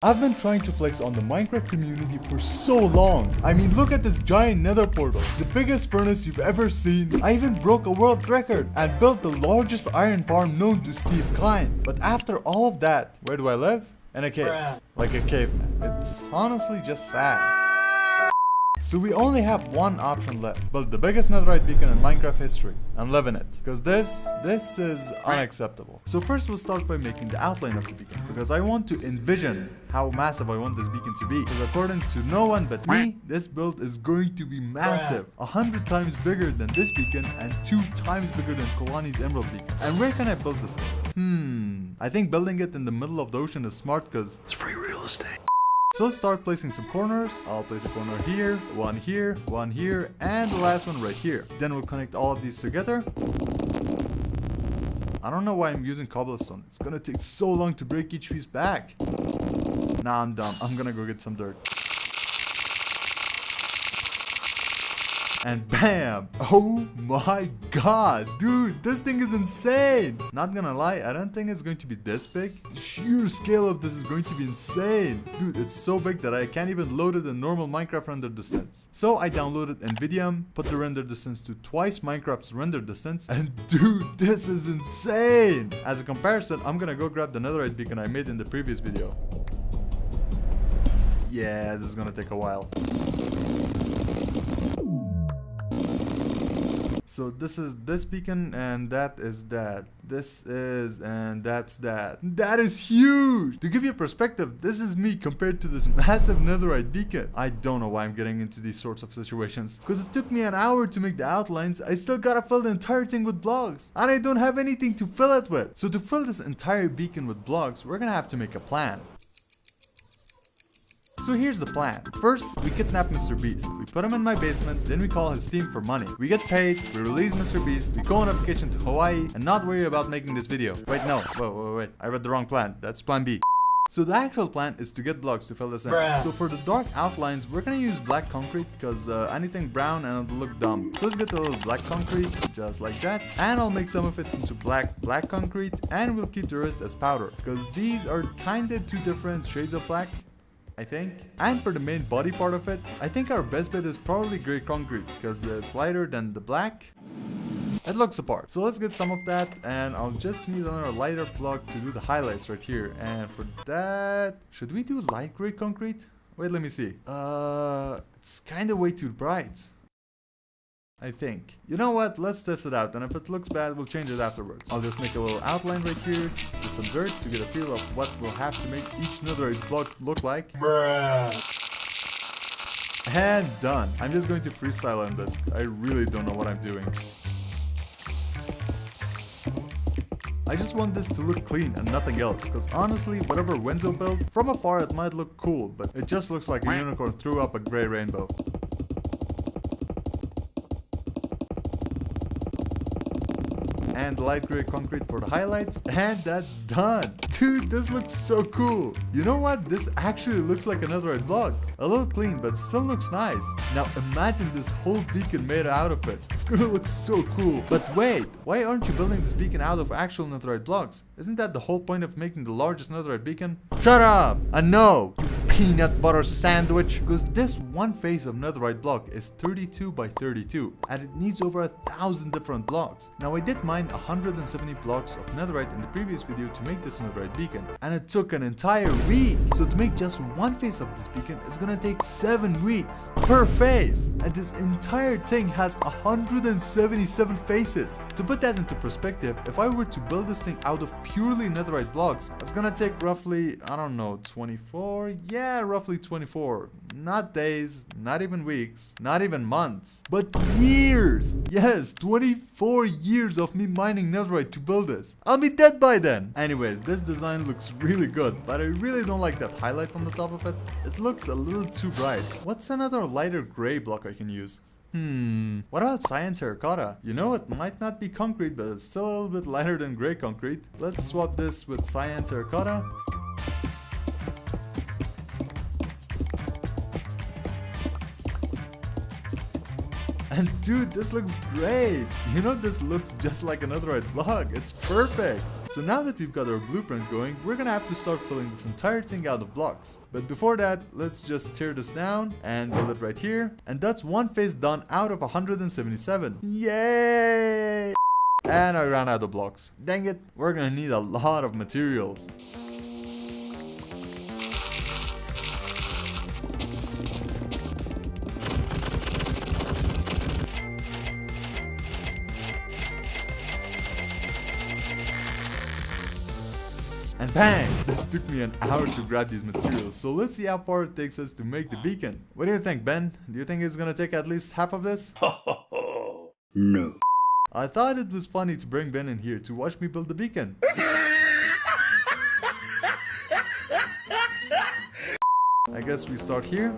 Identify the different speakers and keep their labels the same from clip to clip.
Speaker 1: I've been trying to flex on the Minecraft community for so long. I mean, look at this giant nether portal, the biggest furnace you've ever seen. I even broke a world record and built the largest iron farm known to Steve Kind. But after all of that, where do I live? In a cave. Like a caveman. It's honestly just sad. So we only have one option left. Build the biggest netherite beacon in Minecraft history and live in it. Because this is unacceptable. So first we'll start by making the outline of the beacon. Because I want to envision how massive I want this beacon to be. Because according to no one but me, this build is going to be massive. 100 times bigger than this beacon and 2 times bigger than Kalani's emerald beacon. And where can I build this thing? I think building it in the middle of the ocean is smart because it's free real estate. So let's start placing some corners. I'll place a corner here, one here, and the last one right here. Then we'll connect all of these together. I don't know why I'm using cobblestone. It's gonna take so long to break each piece back. Nah, I'm dumb. I'm gonna go get some dirt. And bam! Oh my god, dude, this thing is insane! Not gonna lie, I don't think it's going to be this big. The sheer scale of this is going to be insane. Dude, it's so big that I can't even load it in normal Minecraft render distance. So I downloaded NVIDIA, put the render distance to twice Minecraft's render distance, and dude, this is insane! As a comparison, I'm gonna go grab the netherite beacon I made in the previous video. Yeah, this is gonna take a while. So this is this beacon and that is that. This is and that's that. That is huge! To give you a perspective, this is me compared to this massive netherite beacon. I don't know why I'm getting into these sorts of situations. Because it took me an hour to make the outlines. I still gotta fill the entire thing with blocks. And I don't have anything to fill it with. So to fill this entire beacon with blocks, we're gonna have to make a plan. So here's the plan. First, we kidnap Mr. Beast. We put him in my basement, then we call his team for money. We get paid, we release Mr. Beast, we go on a vacation to Hawaii, and not worry about making this video. Wait, no. Wait. I read the wrong plan. That's plan B. So the actual plan is to get blocks to fill this in. So for the dark outlines, we're gonna use black concrete because anything brown and it'll look dumb. So let's get a little black concrete, just like that. And I'll make some of it into black concrete, and we'll keep the rest as powder. Because these are kinda 2 different shades of black, I think. And for the main body part of it, I think our best bet is probably gray concrete because it's lighter than the black. It looks apart. So let's get some of that, and I'll just need another lighter block to do the highlights right here. And for that, should we do light gray concrete? Wait, let me see. It's kind of way too bright, I think. You know what? Let's test it out, and if it looks bad, we'll change it afterwards. I'll just make a little outline right here with some dirt to get a feel of what we'll have to make each netherite block look like. And done. I'm just going to freestyle on this. I really don't know what I'm doing. I just want this to look clean and nothing else, because honestly, whatever Wenzo built, from afar it might look cool, but it just looks like a unicorn threw up a gray rainbow. And light gray concrete for the highlights, and that's done. Dude, this looks so cool. You know what? This actually looks like a netherite block. A little clean, but still looks nice. Now imagine this whole beacon made out of it. It's gonna look so cool. But wait, why aren't you building this beacon out of actual netherite blocks? Isn't that the whole point of making the largest netherite beacon? Shut up! And no, you peanut butter sandwich. Because this one face of netherite block is 32 by 32, and it needs over 1,000 different blocks. Now I did mine 170 blocks of netherite in the previous video to make this netherite beacon, and it took an entire week. So to make just one face of this beacon, it's gonna take 7 weeks per face, and this entire thing has 177 faces. To put that into perspective, if I were to build this thing out of purely netherite blocks, it's gonna take roughly, I don't know, 24? Yeah, roughly 24. Not days, not even weeks, not even months, but years. Yes, 24 years of me mining netherite to build this. I'll be dead by then. Anyways, this design looks really good, but I really don't like that highlight on the top of it. It looks a little too bright. What's another lighter gray block I can use? What about cyan terracotta? You know, it might not be concrete, but it's still a little bit lighter than gray concrete. Let's swap this with cyan terracotta. And dude, this looks great. You know, this looks just like a netherite block. It's perfect. So now that we've got our blueprint going, we're gonna have to start filling this entire thing out of blocks. But before that, let's just tear this down and build it right here. And that's one phase done out of 177. Yay! And I ran out of blocks. Dang it, we're gonna need a lot of materials. And bang! This took me an hour to grab these materials, so let's see how far it takes us to make the beacon. What do you think, Ben? Do you think it's gonna take at least half of this?
Speaker 2: No.
Speaker 1: I thought it was funny to bring Ben in here to watch me build the beacon. I guess we start here.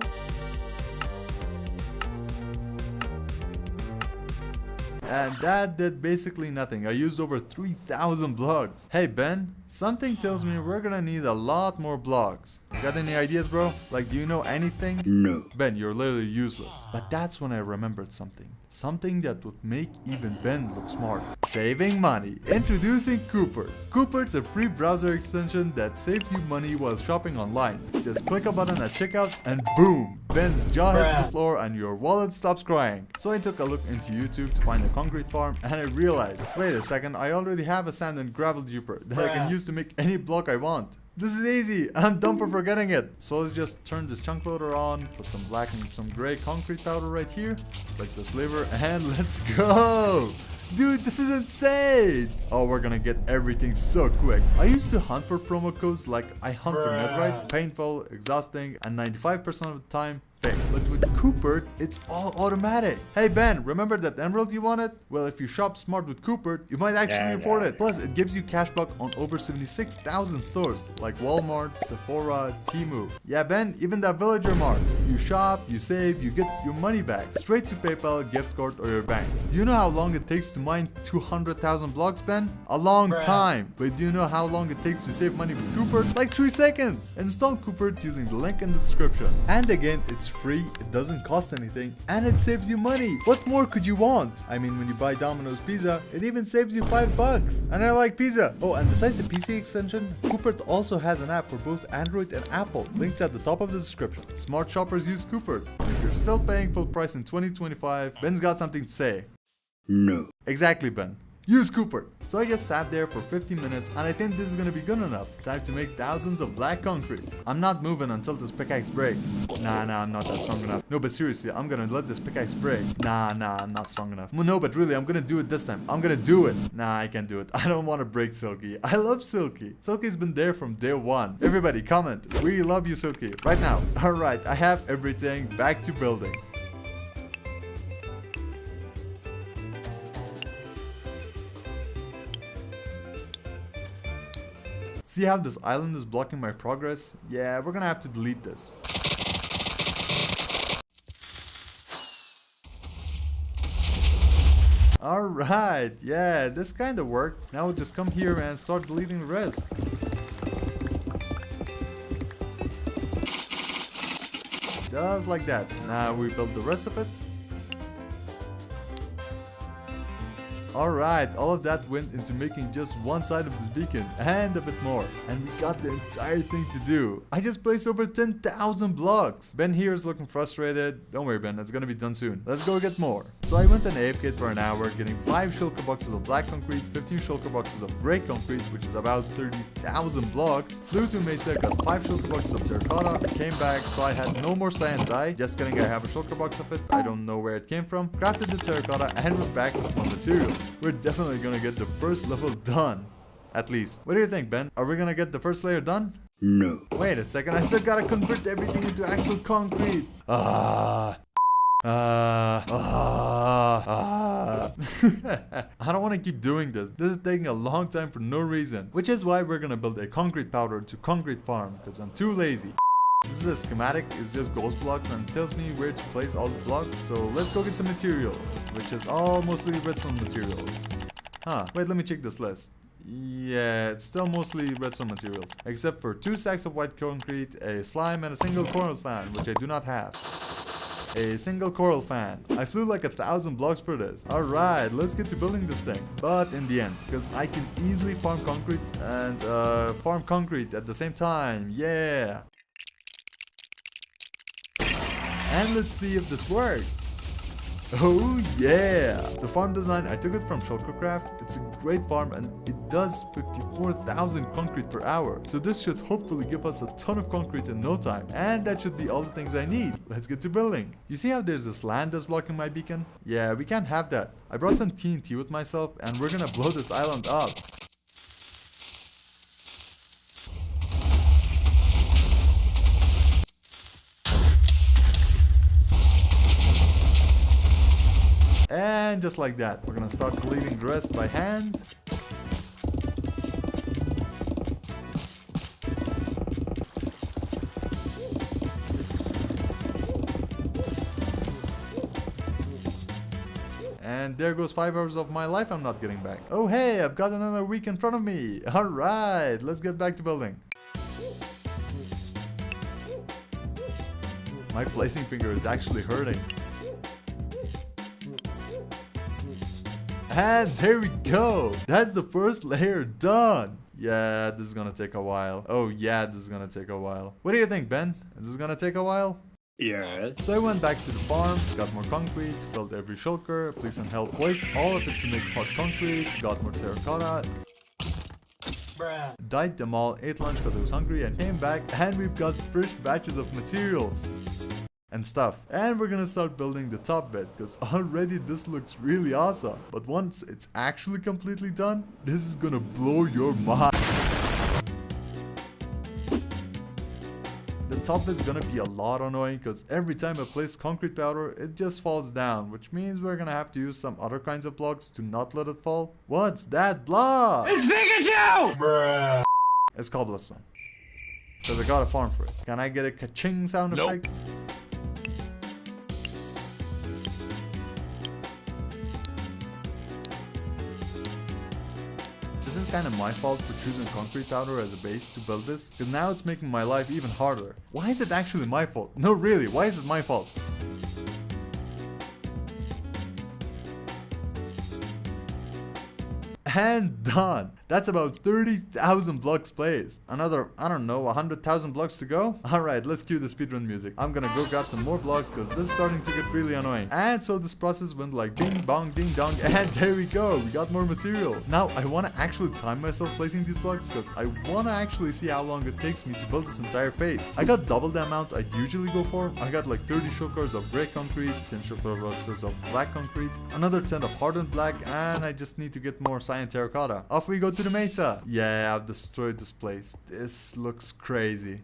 Speaker 1: And that did basically nothing. I used over 3,000 blocks. Hey Ben, something tells me we're gonna need a lot more blocks. Got any ideas, bro? Like, do you know anything?
Speaker 2: No.
Speaker 1: Ben, you're literally useless. But that's when I remembered something. Something that would make even Ben look smart. Saving money. Introducing Cooper. Cooper's a free browser extension that saves you money while shopping online. Just click a button at checkout and boom! Ben's jaw hits the floor and your wallet stops crying. So I took a look into YouTube to find a concrete farm and I realized, wait a second, I already have a sand and gravel duper that I can use to make any block I want. This is easy, I'm dumb for forgetting it. So let's just turn this chunk loader on, put some black and some gray concrete powder right here, click this lever, and let's go! Dude, this is insane! Oh, we're gonna get everything so quick. I used to hunt for promo codes like I hunt for netherite, painful, exhausting, and 95% of the time, fake. But with Cooper, it's all automatic. Hey Ben, remember that emerald you wanted? Well, if you shop smart with Cooper, you might actually afford it. Plus, it gives you cashback on over 76,000 stores like Walmart, Sephora, Temu. Yeah Ben, even that villager mart. You shop, you save, you get your money back. Straight to PayPal, gift card, or your bank. Do you know how long it takes to mine 200,000 blocks, Ben? A long time. But do you know how long it takes to save money with Cooper? Like 3 seconds. Install Cooper using the link in the description. And again, it's free, it doesn't cost anything, and it saves you money. What more could you want? I mean, when you buy Domino's pizza, it even saves you $5. And I like pizza. Oh, and besides the PC extension, Cooper also has an app for both Android and Apple. Links at the top of the description. Smart shoppers use Cooper. And if you're still paying full price in 2025, Ben's got something to say.
Speaker 2: No.
Speaker 1: Exactly, Ben. Use Cooper. So I just sat there for 15 minutes and I think this is gonna be good enough. Time to make thousands of black concrete. I'm not moving until this pickaxe breaks. Nah, I'm not that strong enough. No, but seriously, I'm gonna let this pickaxe break. Nah, I'm not strong enough. No, but really, I'm gonna do it this time. I'm gonna do it. Nah, I can't do it. I don't wanna break Silky. I love Silky. Silky's been there from day one. Everybody comment. We love you, Silky. Right now. Alright, I have everything. Back to building. See how this island is blocking my progress? Yeah, we're gonna have to delete this. Alright, yeah, this kinda worked. Now we'll just come here and start deleting the rest. Just like that. Now we build the rest of it. Alright, all of that went into making just one side of this beacon and a bit more. And we got the entire thing to do. I just placed over 10,000 blocks. Ben here is looking frustrated. Don't worry Ben, it's gonna be done soon. Let's go get more. So I went on AFK for an hour, getting 5 shulker boxes of black concrete, 15 shulker boxes of gray concrete, which is about 30,000 blocks. Flew to Mesa, got 5 shulker boxes of terracotta, came back, so I had no more sand dye. Just kidding, I have a shulker box of it. I don't know where it came from. Crafted the terracotta and we're back with more materials. We're definitely gonna get the first level done. At least. What do you think, Ben? Are we gonna get the first layer done?
Speaker 2: No.
Speaker 1: Wait a second, I still gotta convert everything into actual concrete. I don't want to keep doing this. This is taking a long time for no reason. Which is why we're gonna build a concrete powder to concrete farm, because I'm too lazy. This is a schematic, it's just ghost blocks and it tells me where to place all the blocks. So let's go get some materials, which is all mostly redstone materials. Wait, let me check this list. Yeah, it's still mostly redstone materials, except for 2 stacks of white concrete, a slime, and a single coral fan, which I do not have. A single coral fan. I flew like 1,000 blocks for this. Alright, let's get to building this thing. But in the end, because I can easily farm concrete and farm concrete at the same time. Yeah. And let's see if this works. Oh yeah! The farm design, I took it from Shulkercraft. It's a great farm and it does 54,000 concrete per hour. So this should hopefully give us a ton of concrete in no time. And that should be all the things I need. Let's get to building. You see how there's this land that's blocking my beacon? Yeah, we can't have that. I brought some TNT with myself and we're gonna blow this island up. And just like that, we're gonna start cleaving the rest by hand. And there goes 5 hours of my life I'm not getting back. Oh hey, I've got another week in front of me. Alright, let's get back to building. My placing finger is actually hurting. And there we go. That's the first layer done. Yeah, this is gonna take a while. Oh yeah, this is gonna take a while. What do you think, Ben? Is this gonna take a while?
Speaker 2: Yes.
Speaker 1: So I went back to the farm, got more concrete, filled every shulker, placed some help, placed all of it to make hot concrete, got more terracotta. Bruh. Dyed them all, ate lunch because I was hungry and came back and we've got fresh batches of materials and stuff. And we're gonna start building the top bed because already this looks really awesome. But once it's actually completely done, this is gonna blow your mind. The top is gonna be a lot annoying because every time I place concrete powder, it just falls down, which means we're gonna have to use some other kinds of blocks to not let it fall. What's that block?
Speaker 3: It's Pikachu! Bruh.
Speaker 1: It's cobblestone. Because I got a farm for it. Can I get a ka-ching sound effect? This is kind of my fault for choosing concrete powder as a base to build this, because now it's making my life even harder. Why is it actually my fault? No, really, why is it my fault? And done. That's about 30,000 blocks placed. Another, I don't know, 100,000 blocks to go? Alright, let's cue the speedrun music. I'm gonna go grab some more blocks because this is starting to get really annoying. And so this process went like bing bong ding dong, and there we go, we got more material. Now I want to actually time myself placing these blocks because I want to actually see how long it takes me to build this entire phase. I got double the amount I'd usually go for. I got like 30 shulkers of gray concrete, 10 shulker boxes of black concrete, another 10 of hardened black, and I just need to get more cyan terracotta. Off we go to the mesa. Yeah, I've destroyed this place. This looks crazy.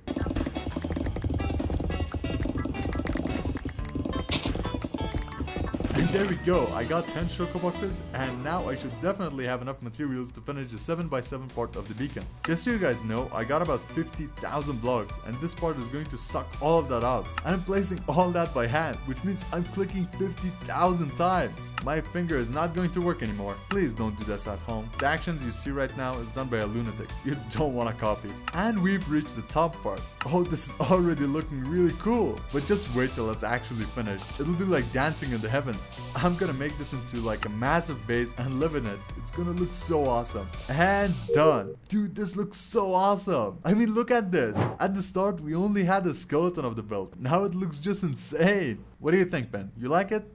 Speaker 1: And there we go, I got 10 shulker boxes and now I should definitely have enough materials to finish the 7x7 part of the beacon. Just so you guys know, I got about 50,000 blocks and this part is going to suck all of that out. I'm placing all that by hand, which means I'm clicking 50,000 times. My finger is not going to work anymore. Please don't do this at home. The actions you see right now is done by a lunatic. You don't want to copy. And we've reached the top part. Oh, this is already looking really cool. But just wait till it's actually finished. It'll be like dancing in the heavens. I'm gonna make this into like a massive base and live in it. It's gonna look so awesome. And done. Dude, this looks so awesome. I mean, look at this. At the start, we only had a skeleton of the build. Now it looks just insane. What do you think, Ben? You like it?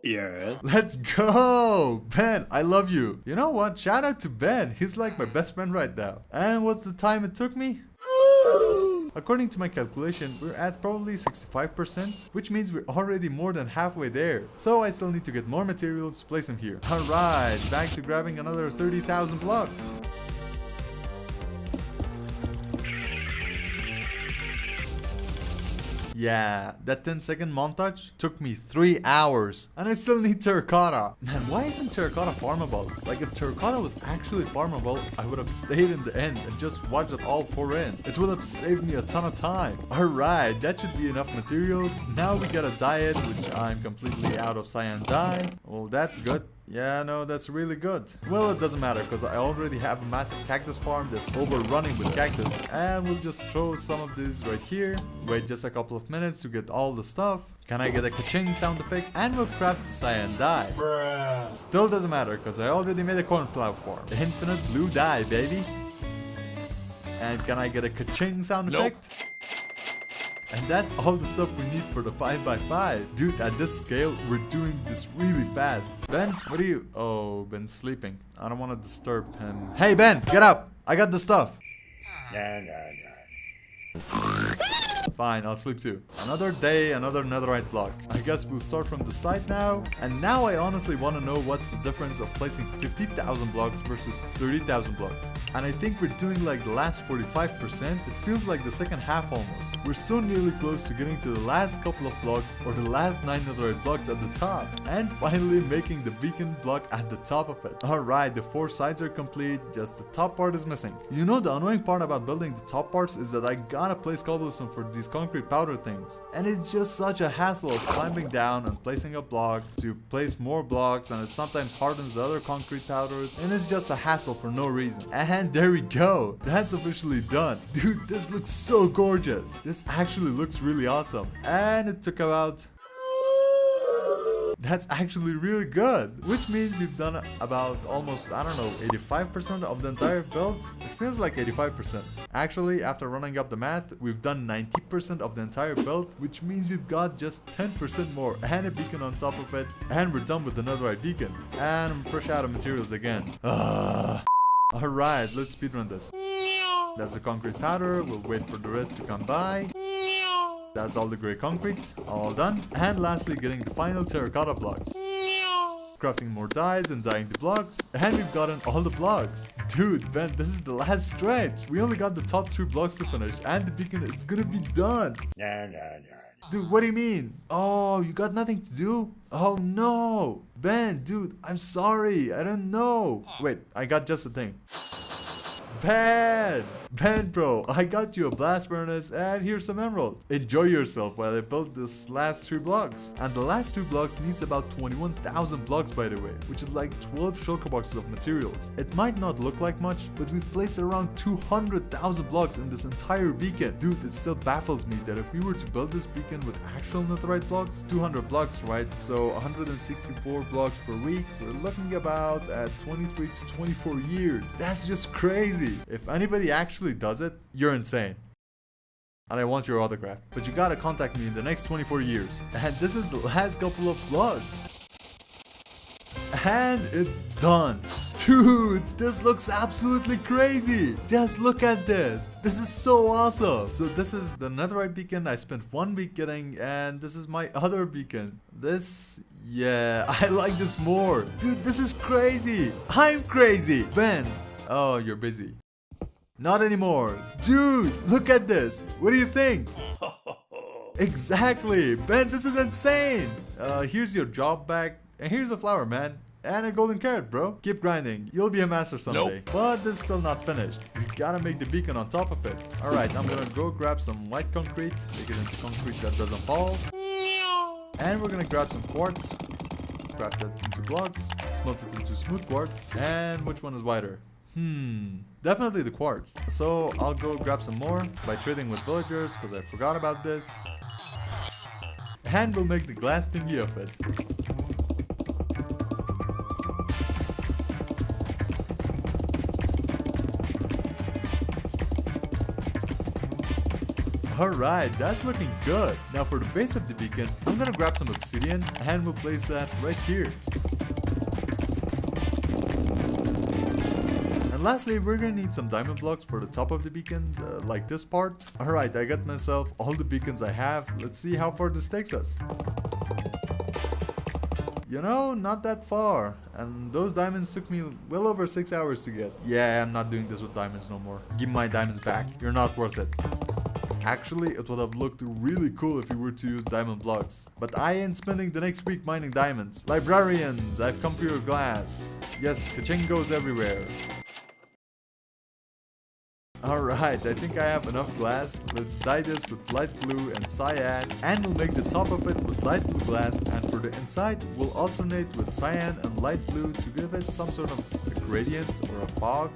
Speaker 2: Yes.
Speaker 1: Let's go! Ben, I love you. You know what? Shout out to Ben. He's like my best friend right now. And what's the time it took me? According to my calculation, we're at probably 65%, which means we're already more than halfway there. So I still need to get more materials to place them here. Alright, back to grabbing another 30,000 blocks. Yeah, that 10-second montage took me 3 hours and I still need terracotta. Man, why isn't terracotta farmable? Like, if terracotta was actually farmable, I would have stayed in the end and just watched it all pour in. It would have saved me a ton of time. Alright, that should be enough materials. Now we gotta dye it, which I'm completely out of cyan dye. Well, that's good. Yeah, no, that's really good. Well, it doesn't matter because I already have a massive cactus farm that's overrunning with cactus. And we'll just throw some of these right here. Wait just a couple of minutes to get all the stuff. Can I get a ka-ching sound effect? And we'll craft the cyan dye.
Speaker 3: Bruh.
Speaker 1: Still doesn't matter because I already made a cornflower form. Infinite blue dye, baby. And can I get a ka-ching sound effect? And that's all the stuff we need for the 5x5. Dude, at this scale, we're doing this really fast. Ben, what are you? Oh, Ben's sleeping. I don't want to disturb him. Hey, Ben, get up. I got the stuff.
Speaker 2: Nah.
Speaker 1: Fine, I'll sleep too. Another day, another netherite block. I guess we'll start from the side now. And now I honestly want to know what's the difference of placing 50,000 blocks versus 30,000 blocks. And I think we're doing like the last 45%. It feels like the second half almost. We're so nearly close to getting to the last couple of blocks or the last 9 netherite blocks at the top. And finally making the beacon block at the top of it. Alright, the 4 sides are complete, just the top part is missing. You know, the annoying part about building the top parts is that I gotta place cobblestone for these concrete powder things. And it's just such a hassle of climbing down and placing a block to place more blocks, and it sometimes hardens the other concrete powders, and it's just a hassle for no reason. And there we go. That's officially done. Dude, this looks so gorgeous. This actually looks really awesome. And it took about... That's actually really good, which means we've done about almost, I don't know, 85% of the entire build. It feels like 85%. Actually, after running up the math, we've done 90% of the entire build, which means we've got just 10% more and a beacon on top of it, and we're done with the netherite beacon. And I'm fresh out of materials again. Alright, let's speedrun this. That's the concrete powder, we'll wait for the rest to come by. That's all the grey concrete, all done. And lastly, getting the final terracotta blocks. Crafting more dyes and dyeing the blocks. And we've gotten all the blocks. Dude, Ben, this is the last stretch. We only got the top 3 blocks to finish. And the beacon, it's gonna be done.
Speaker 2: Nah.
Speaker 1: Dude, what do you mean? Oh, you got nothing to do? Oh no. Ben, dude, I'm sorry. I don't know. Wait, I got just a thing. Ben bro, I got you a blast furnace and here's some emerald. Enjoy yourself while I build this last 3 blocks. And the last 2 blocks needs about 21,000 blocks by the way, which is like 12 shulker boxes of materials. It might not look like much, but we've placed around 200,000 blocks in this entire beacon. Dude, it still baffles me that if we were to build this beacon with actual netherite blocks, 200 blocks, right? So 164 blocks per week, we're looking about at 23 to 24 years. That's just crazy. If anybody actually does it, you're insane. And I want your autograph. But you gotta contact me in the next 24 years. And this is the last couple of vlogs. And it's done. Dude, this looks absolutely crazy. Just look at this. This is so awesome. So this is the netherite beacon I spent 1 week getting, and this is my other beacon. This, yeah, I like this more. Dude, this is crazy. I'm crazy. Ben, oh, you're busy. Not anymore. Dude, look at this. What do you think? Exactly. Ben, this is insane. Here's your job back. And here's a flower, man. And a golden carrot, bro. Keep grinding. You'll be a master someday. Nope. But this is still not finished. We gotta make the beacon on top of it. Alright, I'm gonna go grab some white concrete. Make it into concrete that doesn't fall. And we're gonna grab some quartz. Craft that into blocks. Smelt it into smooth quartz. And which one is wider? Definitely the quartz. So I'll go grab some more by trading with villagers because I forgot about this. And we'll make the glass thingy of it. Alright, that's looking good. Now for the base of the beacon, I'm gonna grab some obsidian and we'll place that right here. And lastly, we're gonna need some diamond blocks for the top of the beacon, like this part. Alright, I got myself all the beacons I have. Let's see how far this takes us. You know, not that far. And those diamonds took me well over 6 hours to get. Yeah, I'm not doing this with diamonds no more. Give me my diamonds back. You're not worth it. Actually, it would have looked really cool if we were to use diamond blocks. But I ain't spending the next week mining diamonds. Librarians, I've come for your glass. Yes, ka-ching goes everywhere. Alright, I think I have enough glass. Let's dye this with light blue and cyan, and we'll make the top of it with light blue glass, and for the inside we'll alternate with cyan and light blue to give it some sort of a gradient or a fog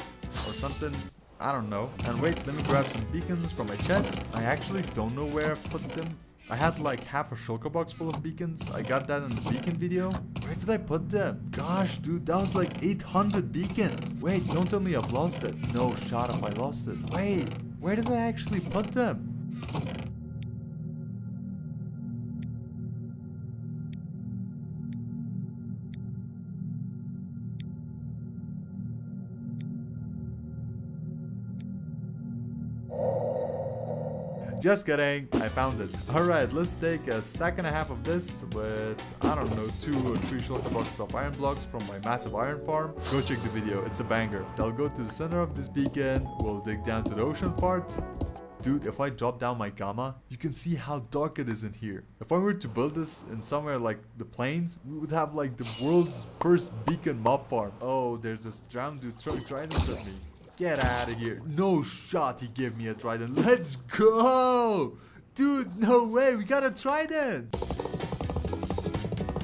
Speaker 1: or something. I don't know. And wait, let me grab some beacons from my chest. I actually don't know where I've put them. I had like half a shulker box full of beacons. I got that in the beacon video. Where did I put them? Gosh, dude, that was like 800 beacons. Wait, don't tell me I've lost it. No shot if I lost it. Wait, where did I actually put them? Just kidding, I found it. Alright, let's take a stack and a half of this with, I don't know, 2 or 3 shulker boxes of iron blocks from my massive iron farm. Go check the video, it's a banger. I'll go to the center of this beacon, we'll dig down to the ocean part. Dude, if I drop down my gamma, you can see how dark it is in here. If I were to build this in somewhere like the plains, we would have like the world's first beacon mob farm. Oh, there's this drowned dude throwing tridents at me. Get out of here. No shot he gave me a trident. Let's go! Dude, no way. We got a trident.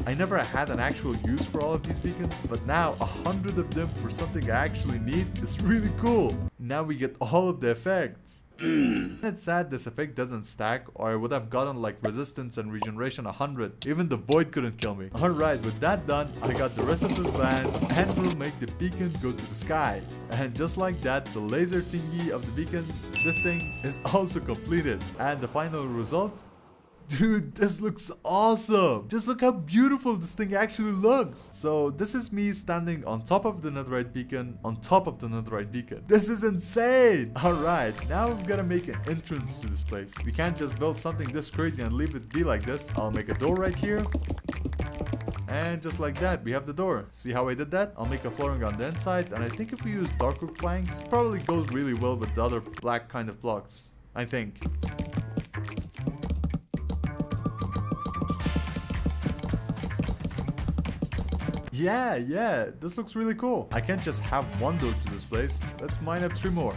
Speaker 1: I never had an actual use for all of these beacons, but now 100 of them for something I actually need is really cool. Now we get all of the effects. It's sad this effect doesn't stack, or I would have gotten like resistance and regeneration 100. Even the void couldn't kill me. Alright, with that done, I got the rest of this balance and we'll make the beacon go to the sky. And just like that, the laser thingy of the beacon, this thing, is also completed. And the final result? Dude, this looks awesome. Just look how beautiful this thing actually looks. So this is me standing on top of the netherite beacon, on top of the netherite beacon. This is insane. Alright, now we've got to make an entrance to this place. We can't just build something this crazy and leave it be like this. I'll make a door right here. And just like that, we have the door. See how I did that? I'll make a flooring on the inside, and I think if we use dark oak planks, it probably goes really well with the other black kind of blocks. I think. Yeah, this looks really cool. I can't just have one door to this place. Let's mine up 3 more.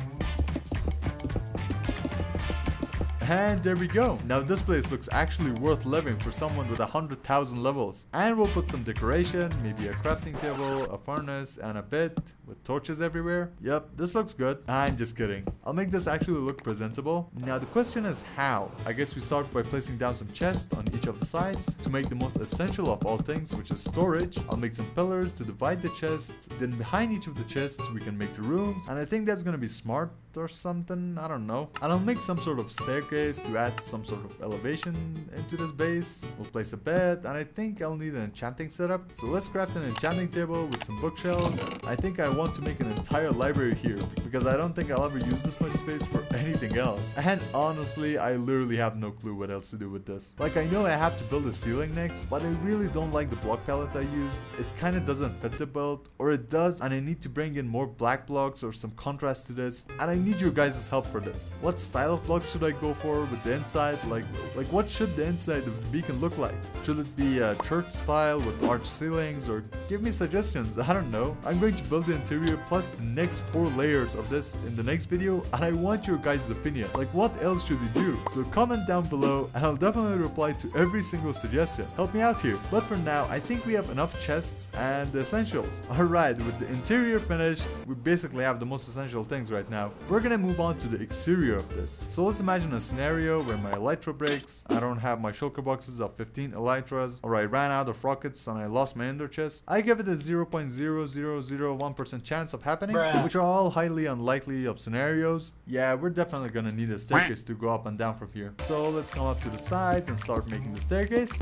Speaker 1: And there we go. Now this place looks actually worth living for someone with 100,000 levels. And we'll put some decoration, maybe a crafting table, a furnace, and a bed with torches everywhere. Yep, this looks good. I'm just kidding. I'll make this actually look presentable. Now the question is how? I guess we start by placing down some chests on each of the sides to make the most essential of all things, which is storage. I'll make some pillars to divide the chests. Then behind each of the chests we can make the rooms. And I think that's gonna be smart or something. I don't know. And I'll make some sort of staircase to add some sort of elevation into this base. We'll place a bed, and I think I'll need an enchanting setup. So let's craft an enchanting table with some bookshelves. I think I want to make an entire library here because I don't think I'll ever use this much space for anything else. And honestly, I literally have no clue what else to do with this. Like, I know I have to build a ceiling next, but I really don't like the block palette I used. It kind of doesn't fit the build, or it does, and I need to bring in more black blocks or some contrast to this, and I need your guys' help for this. What style of blocks should I go for with the inside? Like what should the inside of the beacon look like? Should it be a church style with arched ceilings, or give me suggestions? I don't know. I'm going to build the interior plus the next 4 layers of this in the next video, and I want your guys' opinion. Like, what else should we do? So comment down below and I'll definitely reply to every single suggestion. Help me out here. But for now, I think we have enough chests and the essentials. Alright, with the interior finished, we basically have the most essential things right now. We're gonna move on to the exterior of this. So let's imagine a scenario where my elytra breaks, I don't have my shulker boxes of 15 elytras, or I ran out of rockets and I lost my ender chest. I give it a 0.0001% chance of happening, which are all highly unlikely of scenarios. Yeah, we're definitely gonna need a staircase to go up and down from here. So let's come up to the side and start making the staircase.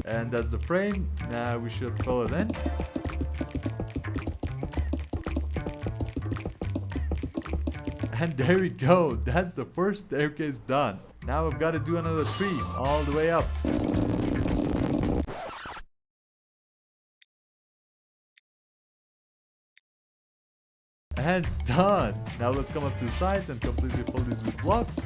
Speaker 1: And that's the frame. Now we should fill it in. And there we go. That's the first staircase done. Now I've got to do another 3 all the way up. And done. Now let's come up to the sides and completely fill these with blocks.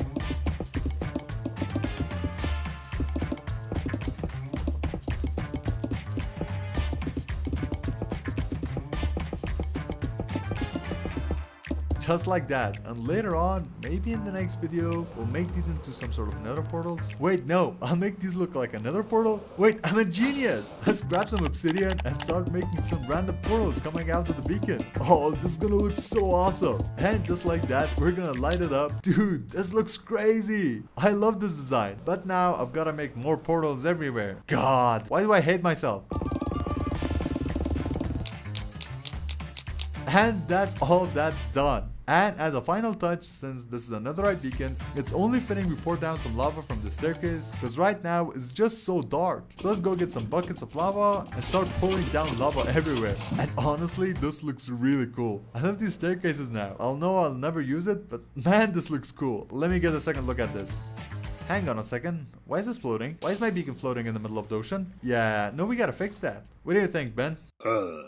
Speaker 1: just like that. And later on, maybe in the next video, we'll make these into some sort of nether portals. Wait, no, I'll make these look like a nether portal. Wait, I'm a genius. Let's grab some obsidian and start making some random portals coming out of the beacon. Oh, this is gonna look so awesome. And just like that, we're gonna light it up. Dude, this looks crazy. I love this design. But now I've gotta make more portals everywhere. God, why do I hate myself? And that's all that done. And as a final touch, since this is a netherite beacon, it's only fitting we pour down some lava from the staircase, because right now it's just so dark. So let's go get some buckets of lava and start pouring down lava everywhere. And honestly, this looks really cool. I love these staircases now. I'll never use it, but man, this looks cool. Let me get a second look at this. Hang on a second. Why is this floating? Why is my beacon floating in the middle of the ocean? Yeah, no, we gotta fix that. What do you think, Ben?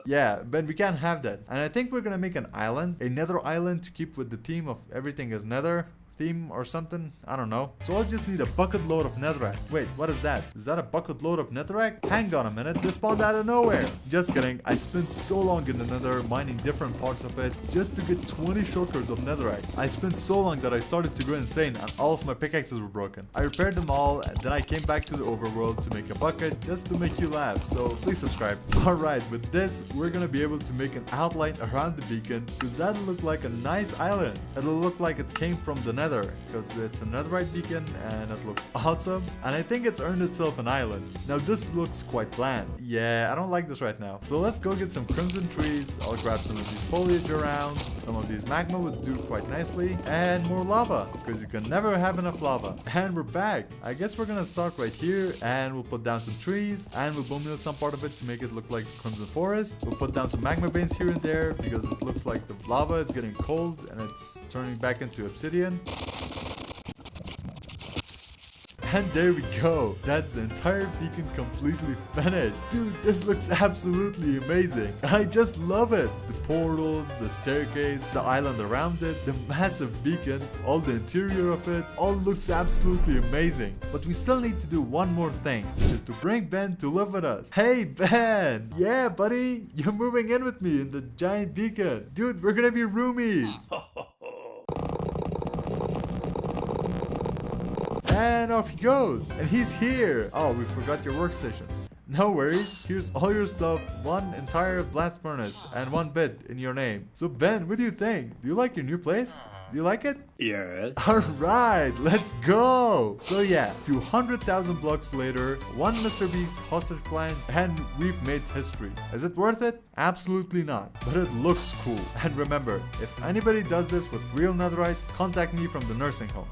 Speaker 1: Yeah, Ben, we can't have that. And I think we're gonna make an island, a nether island, to keep with the theme of everything is nether theme or something. I don't know. So I'll just need a bucket load of netherrack. Wait, what is that? Is that a bucket load of netherrack? Hang on a minute, this spawned out of nowhere. Just kidding. I spent so long in the nether mining different parts of it just to get 20 shulkers of netherrack. I spent so long that I started to go insane and all of my pickaxes were broken. I repaired them all and then I came back to the overworld to make a bucket just to make you laugh. So please subscribe. Alright, with this we're gonna be able to make an outline around the beacon because that'll look like a nice island. It'll look like it came from the nether because it's a netherite beacon and it looks awesome, and I think it's earned itself an island. Now this looks quite bland. Yeah, I don't like this right now. So let's go get some crimson trees. I'll grab some of these foliage around. Some of these magma would do quite nicely, and more lava because you can never have enough lava. And we're back. I guess we're gonna start right here and we'll put down some trees and we'll bone meal some part of it to make it look like crimson forest. We'll put down some magma veins here and there because it looks like the lava is getting cold and it's turning back into obsidian. And there we go. That's the entire beacon completely finished. Dude, this looks absolutely amazing. I just love it. The portals, the staircase, the island around it, the massive beacon, all the interior of it, all looks absolutely amazing. But we still need to do one more thing, which is to bring Ben to live with us. Hey Ben! Yeah buddy, you're moving in with me in the giant beacon. Dude, we're gonna be roomies. And off he goes. And he's here. Oh, we forgot your workstation. No worries. Here's all your stuff. One entire blast furnace and one bed in your name. So Ben, what do you think? Do you like your new place? Do you like it?
Speaker 2: Yes.
Speaker 1: Alright, let's go! So yeah, 200,000 blocks later, one Mr. Beast hostage client, and we've made history. Is it worth it? Absolutely not. But it looks cool. And remember, if anybody does this with real netherite, contact me from the nursing home.